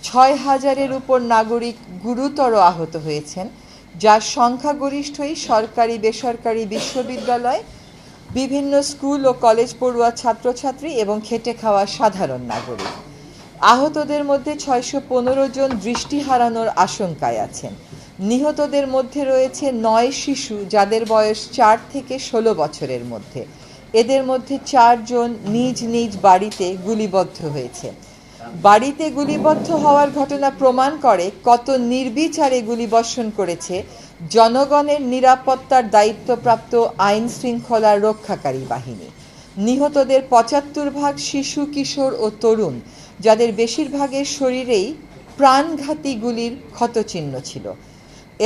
৬,০০০-এর উপর নাগরিক গুরুতর আহত হয়েছেন, যার সংখ্যাগরিষ্ঠই সরকারি বেসরকারি বিশ্ববিদ্যালয়, বিভিন্ন স্কুল ও কলেজ পড়ুয়া ছাত্রছাত্রী এবং খেটে খাওয়া সাধারণ নাগরিক। আহতদের মধ্যে ৬১৫ জন দৃষ্টি হারানোর আশঙ্কায় আছেন। নিহতদের মধ্যে রয়েছে ৯ শিশু, যাদের বয়স ৪ থেকে ১৬ বছরের মধ্যে। এদের মধ্যে ৪ জন নিজ নিজ বাড়িতে গুলিবদ্ধ হয়েছে। বাড়িতে গুলিবদ্ধ হওয়ার ঘটনা প্রমাণ করে কত নির্বিচারে গুলিবর্ষণ করেছে জনগণের নিরাপত্তার দায়িত্বপ্রাপ্ত আইন শৃঙ্খলা রক্ষাকারী বাহিনী। নিহতদের ৭৫ শিশু, কিশোর ও তরুণ, যাদের বেশিরভাগের শরীরেই প্রাণঘাতী গুলির ক্ষতচিহ্ন ছিল।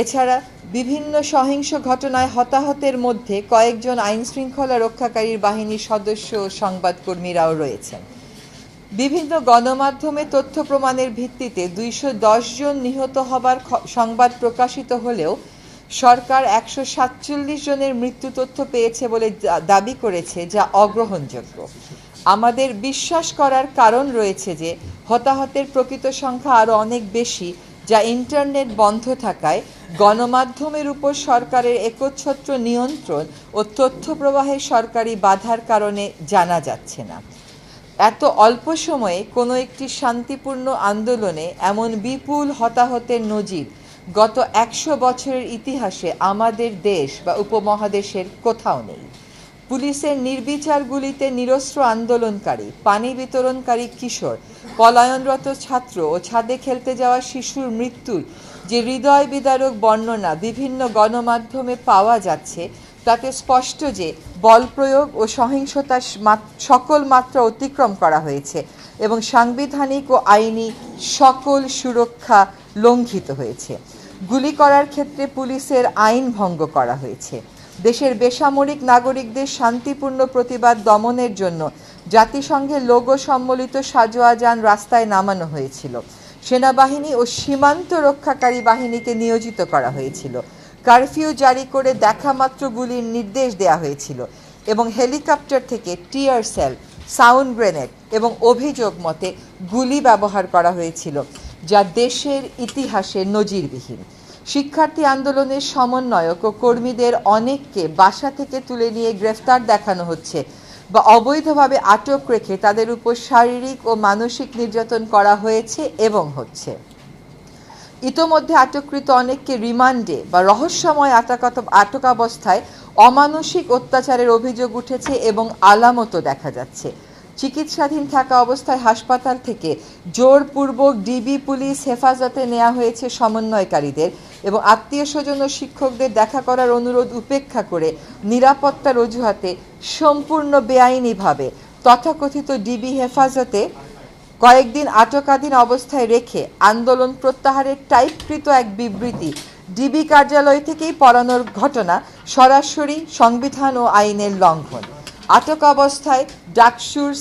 এছাড়া বিভিন্ন সহিংস ঘটনায় হতাহতের মধ্যে কয়েকজন আইন শৃঙ্খলা রক্ষাকারী বাহিনীর সদস্য ও সংবাদকর্মীরাও রয়েছেন। বিভিন্ন গণমাধ্যমে তথ্য প্রমাণের ভিত্তিতে ২১০ জন নিহত হবার সংবাদ প্রকাশিত হলেও সরকার ১৪৭ জনের মৃত্যু তথ্য পেয়েছে বলে দাবি করেছে, যা অগ্রহণযোগ্য। আমাদের বিশ্বাস করার কারণ রয়েছে যে হতাহতের প্রকৃত সংখ্যা আরও অনেক বেশি, যা ইন্টারনেট বন্ধ থাকায় গণমাধ্যমের উপর সরকারের একচ্ছত্র নিয়ন্ত্রণ ও তথ্য প্রবাহের সরকারি বাধার কারণে জানা যাচ্ছে না। এত অল্প সময়ে কোনো একটি শান্তিপূর্ণ আন্দোলনে এমন বিপুল হতাহতের নজির গত ১০০ বছরের ইতিহাসে আমাদের দেশ বা উপমহাদেশের কোথাও নেই। পুলিশের নির্বিচার গুলিতে নিরস্ত্র আন্দোলনকারী, পানি বিতরণকারী কিশোর, পলায়নরত ছাত্র ও ছাদে খেলতে যাওয়া শিশুর মৃত্যুর যে হৃদয় বিদারক বর্ণনা বিভিন্ন গণমাধ্যমে পাওয়া যাচ্ছে, তাতে স্পষ্ট যে বল প্রয়োগ ও সহিংসতার সকল মাত্রা অতিক্রম করা হয়েছে এবং সাংবিধানিক ও আইনি সকল সুরক্ষা লঙ্ঘিত হয়েছে। গুলি করার ক্ষেত্রে পুলিশের আইন ভঙ্গ করা হয়েছে। দেশের বেসামরিক নাগরিকদের শান্তিপূর্ণ প্রতিবাদ দমনের জন্য জাতিসংঘের লোগো সম্বলিত সাজোয়া যান রাস্তায় নামানো হয়েছিল। সেনাবাহিনী ও সীমান্ত রক্ষাকারী বাহিনীকে নিয়োজিত করা হয়েছিল। কারফিউ জারি করে দেখামাত্র গুলির নির্দেশ দেওয়া হয়েছিল এবং হেলিকপ্টার থেকে টিয়ার সেল, সাউন্ড গ্রেনেড এবং অভিযোগ মতে গুলি ব্যবহার করা হয়েছিল, যা দেশের ইতিহাসে নজিরবিহীন। শিক্ষার্থী আন্দোলনের সমন্বয়ক ও কর্মীদের অনেককে বাসা থেকে তুলে নিয়ে গ্রেফতার দেখানো হচ্ছে বা অবৈধভাবে আটক রেখে তাদের উপর শারীরিক ও মানসিক নির্যাতন করা হয়েছে এবং হচ্ছে। ইতোমধ্যে আটককৃত অনেককে রিমান্ডে বা রহস্যময় আটকাবস্থায় অমানসিক অত্যাচারের অভিযোগ উঠেছে এবং আলামতও দেখা যাচ্ছে। চিকিৎসাধীন থাকা অবস্থায় হাসপাতাল থেকে জোরপূর্বক ডিবি পুলিশ হেফাজতে নেওয়া হয়েছে সমন্বয়কারীদের এবং আত্মীয় স্বজন ও শিক্ষকদের দেখা করার অনুরোধ উপেক্ষা করে নিরাপত্তার অজুহাতে সম্পূর্ণ বেআইনিভাবে তথাকথিত ডিবি হেফাজতে কয়েকদিন আটকাধীন অবস্থায় রেখে আন্দোলন প্রত্যাহারের টাইপকৃত এক বিবৃতি ডিবি কার্যালয় থেকেই পড়ানোর ঘটনা সরাসরি সংবিধান ও আইনের লঙ্ঘন। আটক অবস্থায় ডাকসুর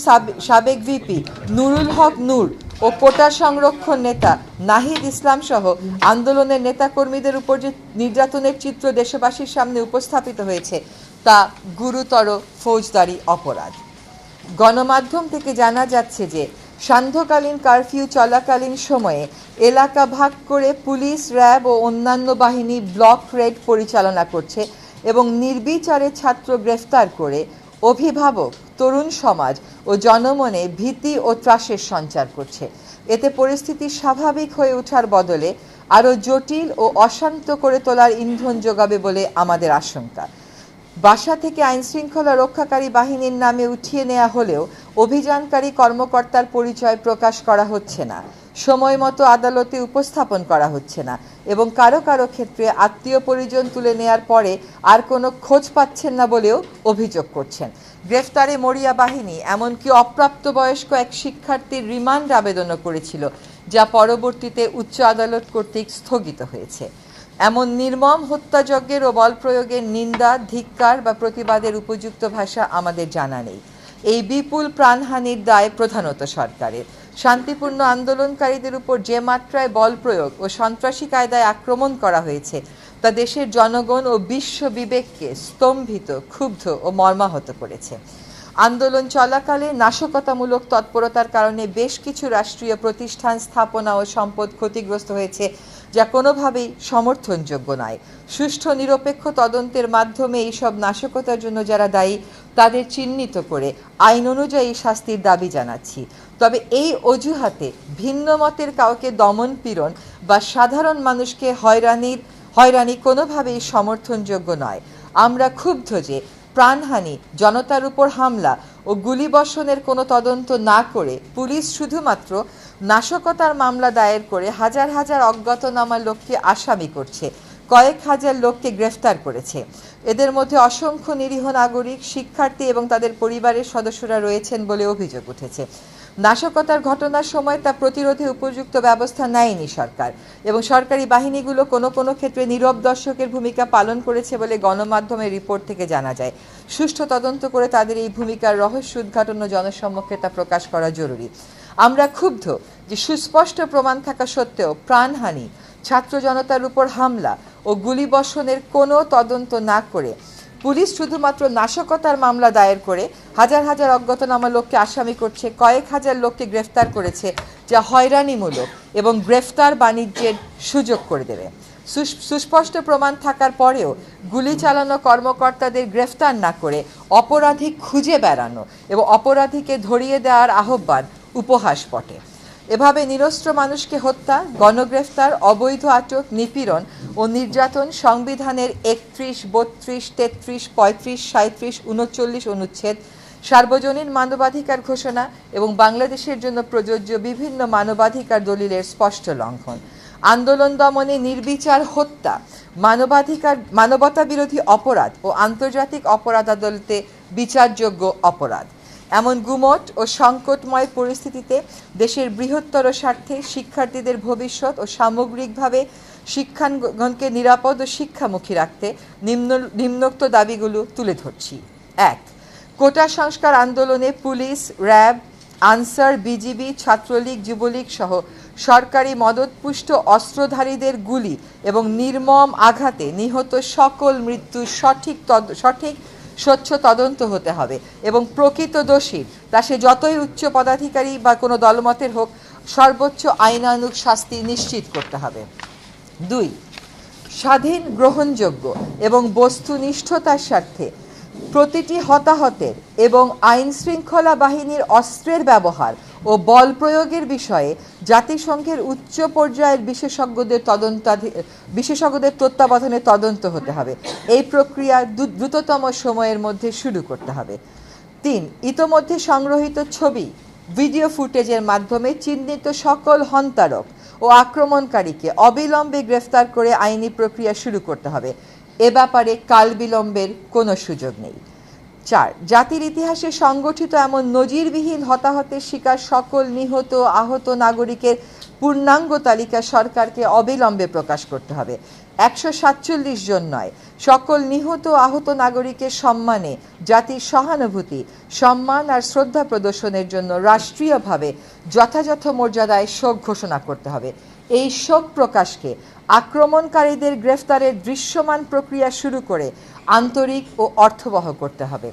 সাবেক ভিপি নুরুল হক নূর ও কোটা সংরক্ষণ নেতা নাহিদ ইসলাম সহ আন্দোলনের নেতাকর্মীদের উপর যে নির্যাতনের চিত্র দেশবাসীর সামনে উপস্থাপিত হয়েছে, তা গুরুতর ফৌজদারি অপরাধ। গণমাধ্যম থেকে জানা যাচ্ছে যে সান্ধ্যকালীন কারফিউ চলাকালীন সময়ে এলাকা ভাগ করে পুলিশ, র্যাব ও অন্যান্য বাহিনী ব্লক রেড পরিচালনা করছে এবং নির্বিচারে ছাত্র গ্রেফতার করে অভিভাবক, তরুণ সমাজ ও জনমনে ভীতি ও ত্রাসের সঞ্চার করছে। এতে পরিস্থিতি স্বাভাবিক হয়ে ওঠার বদলে আরও জটিল ও অশান্ত করে তোলার ইন্ধন যোগাবে বলে আমাদের আশঙ্কা। বাসা থেকে আইনশৃঙ্খলা রক্ষাকারী বাহিনীর নামে উঠিয়ে নেওয়া হলেও অভিযানকারী কর্মকর্তার পরিচয় প্রকাশ করা হচ্ছে না, সময় মতো আদালতে উপস্থাপন করা হচ্ছে না এবং কারো কারো ক্ষেত্রে আত্মীয় পরিজন তুলে নেয়ার পরে আর কোনো খোঁজ পাচ্ছেন না বলেও অভিযোগ করছেন। গ্রেফতারে মরিয়া বাহিনী এমনকি অপ্রাপ্তবয়স্ক এক শিক্ষার্থীর রিমান্ড আবেদনও করেছিল, যা পরবর্তীতে উচ্চ আদালত কর্তৃক স্থগিত হয়েছে। এমন নির্মম হত্যাযজ্ঞের ও বল প্রয়োগের নিন্দা, ধিক্কার বা প্রতিবাদের উপযুক্ত ভাষা আমাদের জানা নেই। এই বিপুল প্রাণহানির দায় প্রধানত সরকারের। শান্তিপূর্ণ আন্দোলনকারীদের উপর যে মাত্রায় বল প্রয়োগ ও সন্ত্রাসী কায়দায় আক্রমণ করা হয়েছে, তা দেশের জনগণ ও বিশ্ব বিবেককে স্তম্ভিত, ক্ষুব্ধ ও মর্মাহত করেছে। আন্দোলন চলাকালে নাশকতামূলক তৎপরতার কারণে বেশ কিছু রাষ্ট্রীয় প্রতিষ্ঠান, স্থাপনা ও সম্পদ ক্ষতিগ্রস্ত হয়েছে, যা কোনোভাবেই সমর্থনযোগ্য নয়। সুষ্ঠু নিরপেক্ষ তদন্তের মাধ্যমে এইসব নাশকতার জন্য যারা দায়ী তাদের চিহ্নিত করে আইন অনুযায়ী শাস্তির দাবি জানাচ্ছি। তবে এই অজুহাতে ভিন্ন মতের কাউকে দমন পীড়ন বা সাধারণ মানুষকে হয়রানি কোনোভাবেই সমর্থনযোগ্য নয়। আমরা ক্ষুব্ধ যে প্রাণহানি, জনতার উপর হামলা ও গুলিবর্ষণের কোনো তদন্ত না করে পুলিশ শুধুমাত্র নাশকতার মামলা দায়ের করে হাজার হাজার অজ্ঞাতনামা লোককে আসামি করছে, কয়েক হাজার লোককে গ্রেফতার করেছে। এদের মধ্যে অসংখ্য নিরীহ নাগরিক, শিক্ষার্থী এবং তাদের পরিবারের সদস্যরা রয়েছেন বলে অভিযোগ উঠেছে। নাশকতার ঘটনার সময় তা প্রতিরোধে উপযুক্ত ব্যবস্থা নেয়নি সরকার, এবং সরকারি বাহিনীগুলো কোনো কোনো ক্ষেত্রে নীরব দর্শকের ভূমিকা পালন করেছে বলে গণমাধ্যমের রিপোর্ট থেকে জানা যায়। সুষ্ঠু তদন্ত করে তাদের এই ভূমিকার রহস্য উদ্ঘাটন ও জনসম্মুখে তা প্রকাশ করা জরুরি। আমরা ক্ষুব্ধ যে সুস্পষ্ট প্রমাণ থাকা সত্ত্বেও প্রাণহানি, ছাত্র জনতার উপর হামলা ও গুলিবর্ষণের কোনো তদন্ত না করে পুলিশ শুধুমাত্র নাশকতার মামলা দায়ের করে হাজার হাজার অজ্ঞাতনামা লোককে আসামি করছে, কয়েক হাজার লোককে গ্রেফতার করেছে, যা হয়রানিমূলক এবং গ্রেফতার বাণিজ্যের সুযোগ করে দেবে। সুস্পষ্ট প্রমাণ থাকার পরেও গুলি চালানো কর্মকর্তাদের গ্রেফতার না করে অপরাধী খুঁজে বেড়ানো এবং অপরাধীকে ধরিয়ে দেওয়ার আহ্বান উপহাসপটে। এভাবে নিরস্ত্র মানুষকে হত্যা, গণগ্রেফতার, অবৈধ আটক, নিপীড়ন ও নির্যাতন সংবিধানের 31, 32, 33, 35, 37, 39 অনুচ্ছেদ, সার্বজনীন মানবাধিকার ঘোষণা এবং বাংলাদেশের জন্য প্রযোজ্য বিভিন্ন মানবাধিকার দলিলের স্পষ্ট লঙ্ঘন। আন্দোলন দমনে নির্বিচার হত্যা মানবতা বিরোধী অপরাধ ও আন্তর্জাতিক অপরাধ আদালতে বিচারযোগ্য অপরাধ। এমন গুমট ও সংকটময় পরিস্থিতিতে দেশের বৃহত্তর স্বার্থে শিক্ষার্থীদের ভবিষ্যৎ ও সামগ্রিকভাবে শিক্ষাঙ্গনকে নিরাপদ ও শিক্ষামুখী রাখতে নিম্নোক্ত দাবিগুলো তুলে ধরছি। 1. কোটা সংস্কার আন্দোলনে police, RAB, answer, BGB, Chhatra League, Jubo League সহ সরকারি মদতপুষ্ট অস্ত্রধারীদের গুলি এবং নির্মম আঘাতে নিহত সকল মৃত্যুর সঠিক স্বচ্ছ তদন্ত হতে হবে এবং প্রকৃত দোষীর, তা সে যতই উচ্চ পদাধিকারী বা কোনো দলমতের হোক, সর্বোচ্চ আইনানুগ শাস্তি নিশ্চিত করতে হবে। 2. স্বাধীন, গ্রহণযোগ্য এবং বস্তুনিষ্ঠতার স্বার্থে প্রতিটি হতাহতের এবং আইন শৃঙ্খলা বাহিনীর অস্ত্রের ব্যবহার ও বল প্রয়োগের বিষয়ে জাতিসংঘের উচ্চ পর্যায়ের বিশেষজ্ঞদের তত্ত্বাবধানে তদন্ত হতে হবে। এই প্রক্রিয়া দ্রুততম সময়ের মধ্যে শুরু করতে হবে। 3. ইতোমধ্যে সংগ্রহীত ছবি, ভিডিও ফুটেজের মাধ্যমে চিহ্নিত সকল হন্তারক ও আক্রমণকারীকে অবিলম্বে গ্রেফতার করে আইনি প্রক্রিয়া শুরু করতে হবে। এ ব্যাপারে কালবিলম্বের কোনো সুযোগ নেই। 4. জাতির ইতিহাসে সংগঠিত এমন নজিরবিহীন হতাহতের শিকার সকল নিহত আহত নাগরিকের পূর্ণাঙ্গ তালিকা সরকারকে অবিলম্বে প্রকাশ করতে হবে। 147 জন নয়, সকল নিহত আহত নাগরিকের সম্মানে জাতির সহানুভূতি, সম্মান আর শ্রদ্ধা প্রদর্শনের জন্য রাষ্ট্রীয়ভাবে যথাযথ মর্যাদায় শোক ঘোষণা করতে হবে। এই শোক প্রকাশকে আক্রমণকারীদের গ্রেফতারের দৃশ্যমান প্রক্রিয়া শুরু করে আন্তরিক ও অর্থবহ করতে হবে।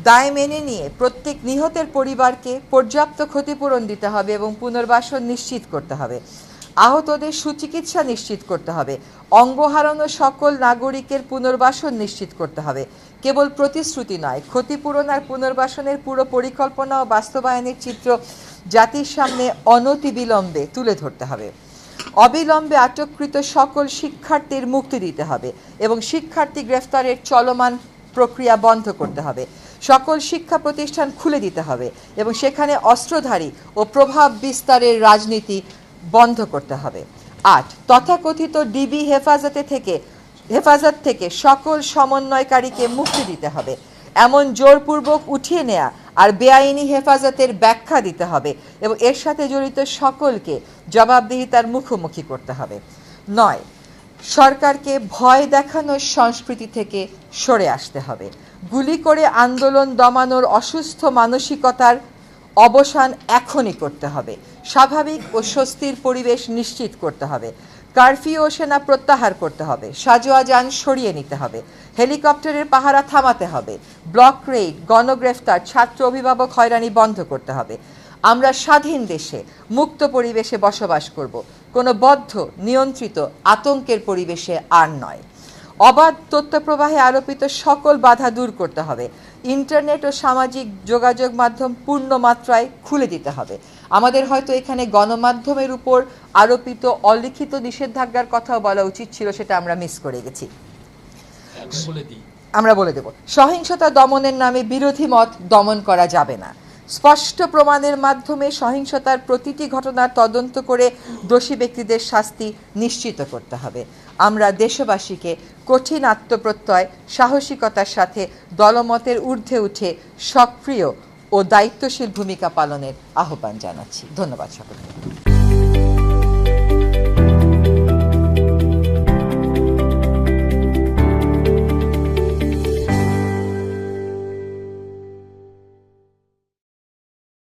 দায় মেনে নিয়ে প্রত্যেক নিহতের পরিবারকে পর্যাপ্ত ক্ষতিপূরণ দিতে হবে এবং পুনর্বাসন নিশ্চিত করতে হবে। আহতদের সুচিকিৎসা নিশ্চিত করতে হবে। অঙ্গ হারানো সকল নাগরিকের পুনর্বাসন নিশ্চিত করতে হবে। কেবল প্রতিশ্রুতি নয়, ক্ষতিপূরণ আর পুনর্বাসনের পুরো পরিকল্পনা ও বাস্তবায়নের চিত্র জাতির সামনে অনতিবিলম্বে তুলে ধরতে হবে। অবিলম্বে আটককৃত সকল শিক্ষার্থীর মুক্তি দিতে হবে এবং শিক্ষার্থী গ্রেফতারের চলমান প্রক্রিয়া বন্ধ করতে হবে। সকল শিক্ষা প্রতিষ্ঠান খুলে দিতে হবে এবং সেখানে অস্ত্রধারী ও প্রভাব বিস্তারের রাজনীতি বন্ধ করতে হবে। 8. তথাকথিত ডিবি হেফাজত থেকে সকল সমন্বয়কারীকে মুক্তি দিতে হবে। এমন জোরপূর্বক উঠিয়ে নেয়া আর বেআইনি হেফাজতের ব্যাখ্যা দিতে হবে এবং এর সাথে জড়িত সকলকে জবাবদিহিতার মুখোমুখি করতে হবে। 9. সরকারকে ভয় দেখানোর সংস্কৃতি থেকে সরে আসতে হবে। গুলি করে আন্দোলন দমানোর অসুস্থ মানসিকতার অবসান এখনই করতে হবে। স্বাভাবিক ও স্বস্তির পরিবেশ নিশ্চিত করতে হবে। কারফিউ ও সেনা প্রত্যাহার করতে হবে, সাজোয়া যান সরিয়ে নিতে হবে, হেলিকপ্টারের পাহারা থামাতে হবে, ব্লক রেইড, গণগ্রেফতার, ছাত্র অভিভাবক হয়রানি বন্ধ করতে হবে। আমরা স্বাধীন দেশে মুক্ত পরিবেশে বসবাস করব, কোনো বদ্ধ নিয়ন্ত্রিত আতঙ্কের পরিবেশে আর নয়। অবাধ তথ্য প্রবাহে আরোপিত সকল বাধা দূর করতে হবে। ইন্টারনেট ও সামাজিক যোগাযোগ মাধ্যম পূর্ণ মাত্রায় খুলে দিতে হবে। আমাদের হয়তো এখানে গণমাধ্যমের উপর আরোপিত অলিখিত নিষেধাজ্ঞার কথাও বলা উচিত ছিল, সেটা আমরা মিস করে গেছি। আমরা বলে দেব, সহিংসতা দমনের নামে বিরোধী মত দমন করা যাবে না। স্পষ্ট প্রমাণের মাধ্যমে সহিংসতার প্রতিটি ঘটনার তদন্ত করে দোষী ব্যক্তিদের শাস্তি নিশ্চিত করতে হবে। আমরা দেশবাসীকে কঠিন আত্মপ্রত্যয়, সাহসিকতার সাথে দলমতের ঊর্ধ্বে উঠে সক্রিয় ও দায়িত্বশীল ভূমিকা পালনের আহ্বান জানাচ্ছি। ধন্যবাদ সকলকে।